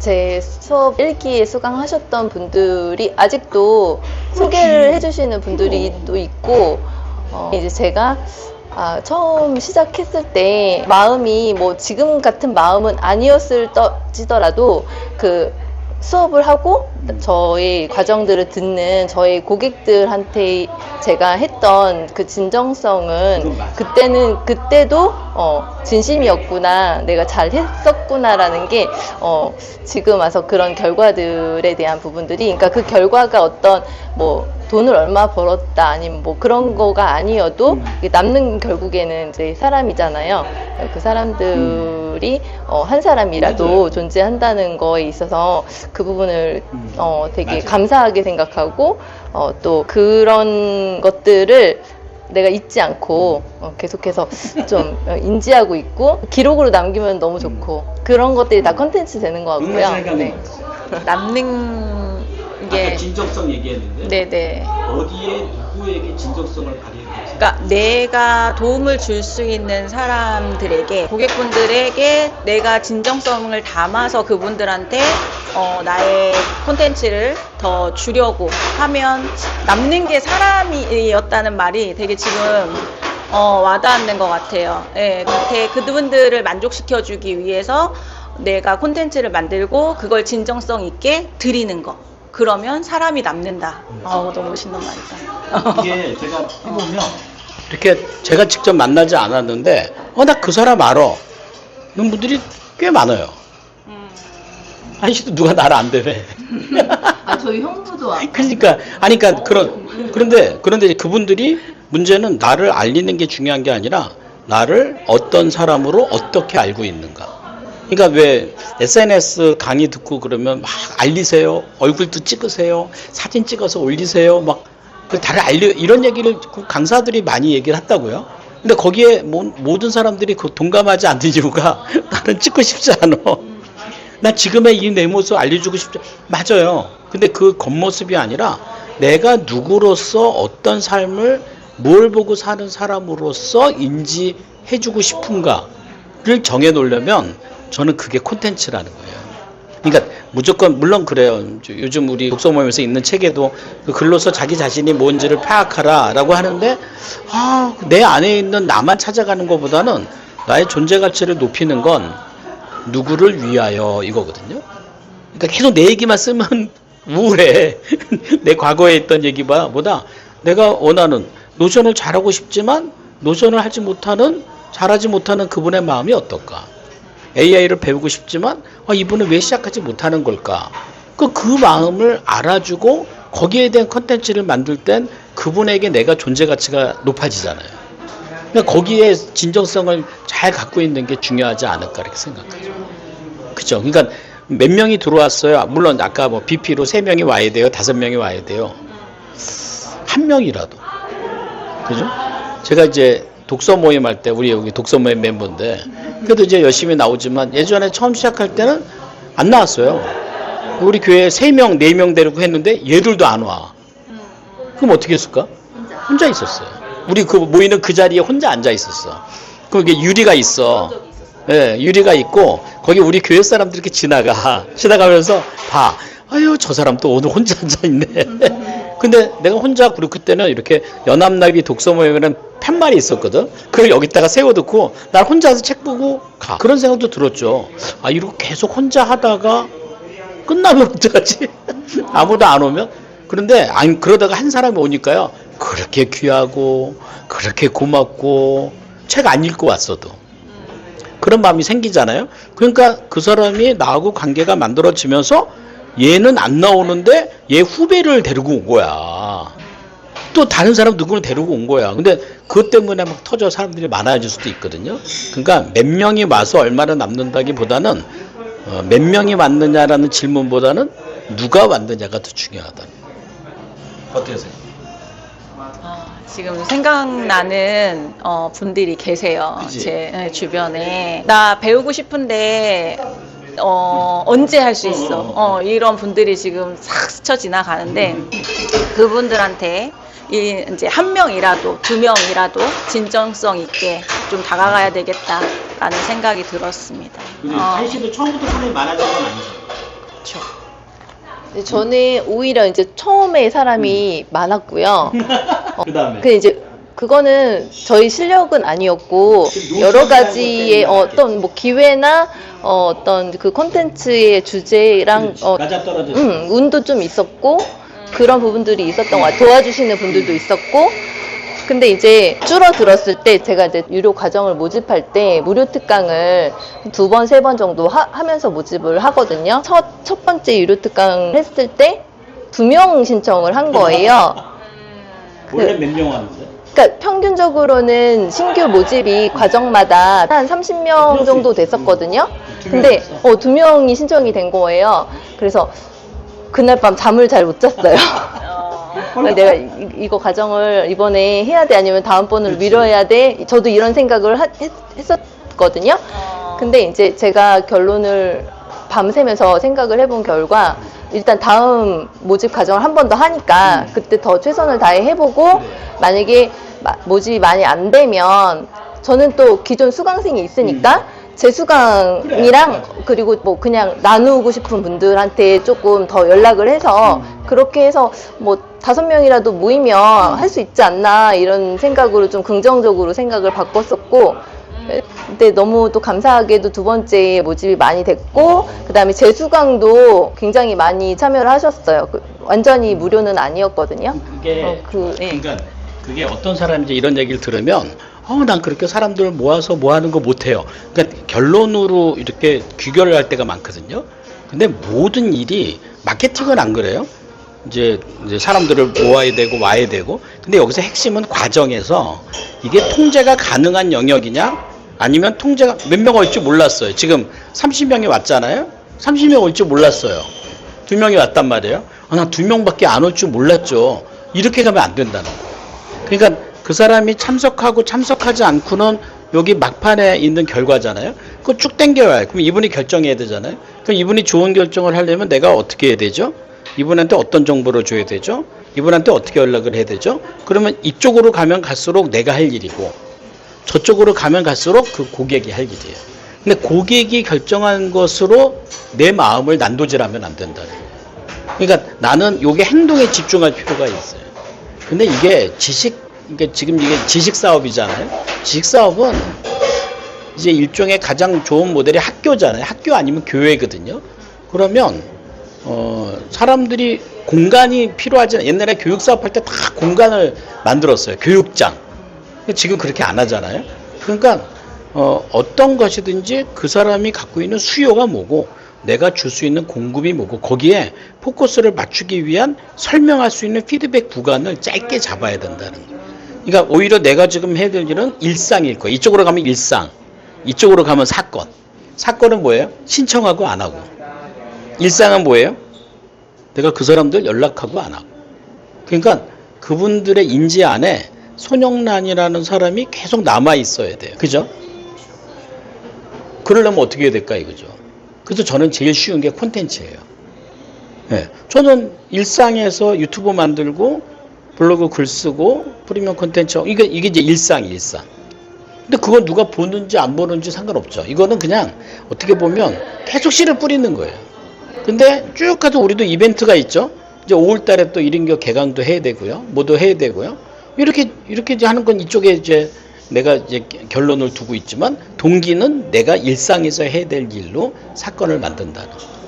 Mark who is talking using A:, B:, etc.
A: 제 수업 1기에 수강하셨던 분들이 아직도 소개를 해주시는 분들이 또 있고, 이제 제가 처음 시작했을 때 마음이 뭐 지금 같은 마음은 아니었을지더라도 그 수업을 하고 저의 과정들을 듣는 저희 고객들한테 제가 했던 그 진정성은 그때도 진심이었구나, 내가 잘 했었구나라는 게 지금 와서 그런 결과들에 대한 부분들이, 그러니까 그 결과가 어떤 뭐 돈을 얼마 벌었다 아니면 뭐 그런 거가 아니어도 남는 결국에는 이제 사람이잖아요. 그 사람들이 한 사람이라도 존재한다는 거에 있어서 그 부분을 되게
B: 맞아요.
A: 감사하게 생각하고 또 그런 것들을 내가 잊지 않고 계속해서 좀 인지하고 있고 기록으로 남기면 너무 좋고, 그런 것들이 다 컨텐츠 되는 것 같고요. 네.
C: 남는 게
B: 아까 진정성 얘기했는데
C: 네네.
B: 어디에 누구에게 진정성을 발휘했는지.
C: 그러니까 내가 도움을 줄 수 있는 사람들에게, 고객분들에게 내가 진정성을 담아서 그분들한테 나의 콘텐츠를 더 주려고 하면 남는 게 사람이었다는 말이 되게 지금 와닿는 것 같아요. 예, 그분들을 만족시켜주기 위해서 내가 콘텐츠를 만들고 그걸 진정성 있게 드리는 거. 그러면 사람이 남는다. 너무 멋있는 말이다.
B: 이게 제가 해보면
D: 이렇게 제가 직접 만나지 않았는데 나 그 사람 알아 이런 분들이 꽤 많아요. 아니시도 누가 나를 안 되네.
A: 저희 형부도
D: 그러니까 그런데 그분들이 문제는 나를 알리는 게 중요한 게 아니라 나를 어떤 사람으로 어떻게 알고 있는가. 그러니까 왜 SNS 강의 듣고 그러면 막 알리세요, 얼굴도 찍으세요, 사진 찍어서 올리세요, 막 다들 이런 얘기를 강사들이 많이 얘기를 한다고요. 근데 거기에 모든 사람들이 동감하지 않는 이유가 나는 찍고 싶지 않아. 나 지금의 이 내 모습 알려주고 싶지. 맞아요. 근데 그 겉모습이 아니라 내가 누구로서 어떤 삶을 뭘 보고 사는 사람으로서 인지해주고 싶은가를 정해놓으려면 저는 그게 콘텐츠라는 거예요. 그러니까 무조건 물론 그래요. 요즘 우리 독서 모임에서 있는 책에도 그 글로서 자기 자신이 뭔지를 파악하라라고 하는데 내 안에 있는 나만 찾아가는 것보다는 나의 존재 가치를 높이는 건 누구를 위하여 이거거든요. 그러니까 계속 내 얘기만 쓰면 우울해. 내 과거에 있던 얘기보다 내가 원하는 노션을 잘하고 싶지만 노션을 잘하지 못하는 그분의 마음이 어떨까? AI를 배우고 싶지만 이분은 왜 시작하지 못하는 걸까? 그 마음을 알아주고 거기에 대한 컨텐츠를 만들 땐 그분에게 내가 존재 가치가 높아지잖아요. 그러니까 거기에 진정성을 잘 갖고 있는 게 중요하지 않을까 이렇게 생각하죠. 그죠? 그러니까 몇 명이 들어왔어요. 물론 아까 BP로 3명이 와야 돼요, 5명이 와야 돼요. 1명이라도. 그죠? 제가 이제 독서 모임 할 때 우리 여기 독서 모임 멤버인데 그래도 이제 열심히 나오지만 예전에 처음 시작할 때는 안 나왔어요. 우리 교회에 3명, 4명 데리고 했는데 얘들도 안 와. 그럼 어떻게 했을까? 혼자 있었어요. 우리 그 모이는 그 자리에 혼자 앉아 있었어. 거기에 유리가 있어. 예, 유리가 있고 거기 우리 교회 사람들이 이렇게 지나가면서 봐. 아유, 저 사람 또 오늘 혼자 앉아 있네. 근데 내가 혼자, 그리고 그때는 이렇게 연합나비 독서 모임에는 팻말이 있었거든. 그걸 여기다가 세워놓고 날 혼자서 책 보고 가. 그런 생각도 들었죠. 이렇게 계속 혼자 하다가 끝나면 어떡하지? 아무도 안 오면? 그런데 그러다가 한 사람이 오니까요, 그렇게 귀하고 그렇게 고맙고 책 안 읽고 왔어도 그런 마음이 생기잖아요. 그러니까 그 사람이 나하고 관계가 만들어지면서 얘는 안 나오는데 얘 후배를 데리고 온 거야. 또 다른 사람 누구를 데리고 온 거야. 근데 그것 때문에 막 터져 사람들이 많아질 수도 있거든요. 그러니까 몇 명이 와서 얼마나 남는다기보다는 몇 명이 왔느냐라는 질문보다는 누가 왔느냐가 더 중요하다. 어떻게 생각해요?
C: 지금 생각나는 분들이 계세요.
D: 그치?
C: 제 주변에. 나 배우고 싶은데 언제 할 수 있어? 이런 분들이 지금 싹 스쳐 지나가는데 그분들한테 이제 1명이라도 2명이라도 진정성 있게 좀 다가가야 되겠다라는 생각이 들었습니다.
B: 근데 타이씨도 처음부터 사람이 많아진 건 아니죠?
C: 그쵸.
A: 저는 오히려 이제 처음에 사람이 많았고요.
B: 그 다음에
A: 그 이제 그거는 저희 실력은 아니었고 여러 가지의 어떤 뭐 기회나 어떤 그 콘텐츠의 주제랑
B: 맞아 떨어져.
A: 운도 좀 있었고 그런 부분들이 있었던 것 같아요. 도와주시는 분들도 있었고. 근데 이제 줄어들었을 때 제가 이제 유료 과정을 모집할 때 무료 특강을 2번, 3번 정도 하면서 모집을 하거든요. 첫 번째 유료 특강 했을 때 2명 신청을 한 거예요.
B: 원래 몇 명 하는데?
A: 그러니까 평균적으로는 신규 모집이 과정마다 한 30명 정도 됐었거든요. 근데 2명이 신청이 된 거예요. 그래서 그날 밤 잠을 잘 못 잤어요. 내가 이거 과정을 이번에 해야 돼 아니면 다음번을 미뤄야 돼. 저도 이런 생각을 했었거든요. 근데 이제 제가 결론을 밤새면서 생각을 해본 결과 일단 다음 모집 과정을 한 번 더 하니까 그때 더 최선을 다해 해보고 만약에 모집이 많이 안 되면 저는 또 기존 수강생이 있으니까 재수강이랑 그리고 뭐 그냥 나누고 싶은 분들한테 조금 더 연락을 해서 그렇게 해서 뭐 5명이라도 모이면 할 수 있지 않나 이런 생각으로 좀 긍정적으로 생각을 바꿨었고 근데 너무 또 감사하게도 2번째 모집이 많이 됐고 그다음에 재수강도 굉장히 많이 참여를 하셨어요. 완전히 무료는 아니었거든요.
D: 그게
A: 네.
D: 그러니까 그게 어떤 사람인지 이런 얘기를 들으면 난 그렇게 사람들 모아서 뭐 하는 거 못해요. 그러니까 결론으로 이렇게 귀결을 할 때가 많거든요. 근데 모든 일이 마케팅은 안 그래요. 이제 사람들을 모아야 되고 와야 되고. 근데 여기서 핵심은 과정에서 이게 통제가 가능한 영역이냐 아니면 통제가 몇 명 올 줄 몰랐어요. 지금 30명이 왔잖아요. 30명 올 줄 몰랐어요. 2명이 왔단 말이에요. 나 2명밖에 안 올 줄 몰랐죠. 이렇게 가면 안 된다는 거예요. 그러니까 그 사람이 참석하고 참석하지 않고는 여기 막판에 있는 결과잖아요. 그거 쭉 당겨와요. 그럼 이분이 결정해야 되잖아요. 그럼 이분이 좋은 결정을 하려면 내가 어떻게 해야 되죠? 이분한테 어떤 정보를 줘야 되죠? 이분한테 어떻게 연락을 해야 되죠? 그러면 이쪽으로 가면 갈수록 내가 할 일이고 저쪽으로 가면 갈수록 그 고객이 할 일이에요. 근데 고객이 결정한 것으로 내 마음을 난도질하면 안 된다는 거예요. 그러니까 나는 요게 행동에 집중할 필요가 있어요. 근데 이게 그러니까 지금 이게 지식 사업이잖아요. 지식 사업은 이제 일종의 가장 좋은 모델이 학교잖아요. 학교 아니면 교회거든요. 그러면 사람들이 공간이 필요하지. 옛날에 교육 사업할 때 다 공간을 만들었어요. 교육장. 지금 그렇게 안 하잖아요. 그러니까 어떤 것이든지 그 사람이 갖고 있는 수요가 뭐고 내가 줄 수 있는 공급이 뭐고 거기에 포커스를 맞추기 위한 설명할 수 있는 피드백 구간을 짧게 잡아야 된다는 거예요. 그러니까 오히려 내가 지금 해야 될 일은 일상일 거예요. 이쪽으로 가면 일상, 이쪽으로 가면 사건. 사건은 뭐예요? 신청하고 안 하고. 일상은 뭐예요? 내가 그 사람들 연락하고 안 하고. 그러니까 그분들의 인지 안에 손영란이라는 사람이 계속 남아 있어야 돼요. 그죠? 그러려면 어떻게 해야 될까 이거죠. 그래서 저는 제일 쉬운 게 콘텐츠예요. 네. 저는 일상에서 유튜브 만들고 블로그 글 쓰고 프리미엄 콘텐츠 이게 이제 일상. 근데 그건 누가 보는지 안 보는지 상관없죠. 이거는 그냥 어떻게 보면 계속 씨를 뿌리는 거예요. 근데 쭉 가서 우리도 이벤트가 있죠. 이제 5월 달에 또 1인교 개강도 해야 되고요. 뭐도 해야 되고요. 이렇게 이제 하는 건 이쪽에 이제 내가 이제 결론을 두고 있지만 동기는 내가 일상에서 해야 될 일로 사건을 만든다는 거예요.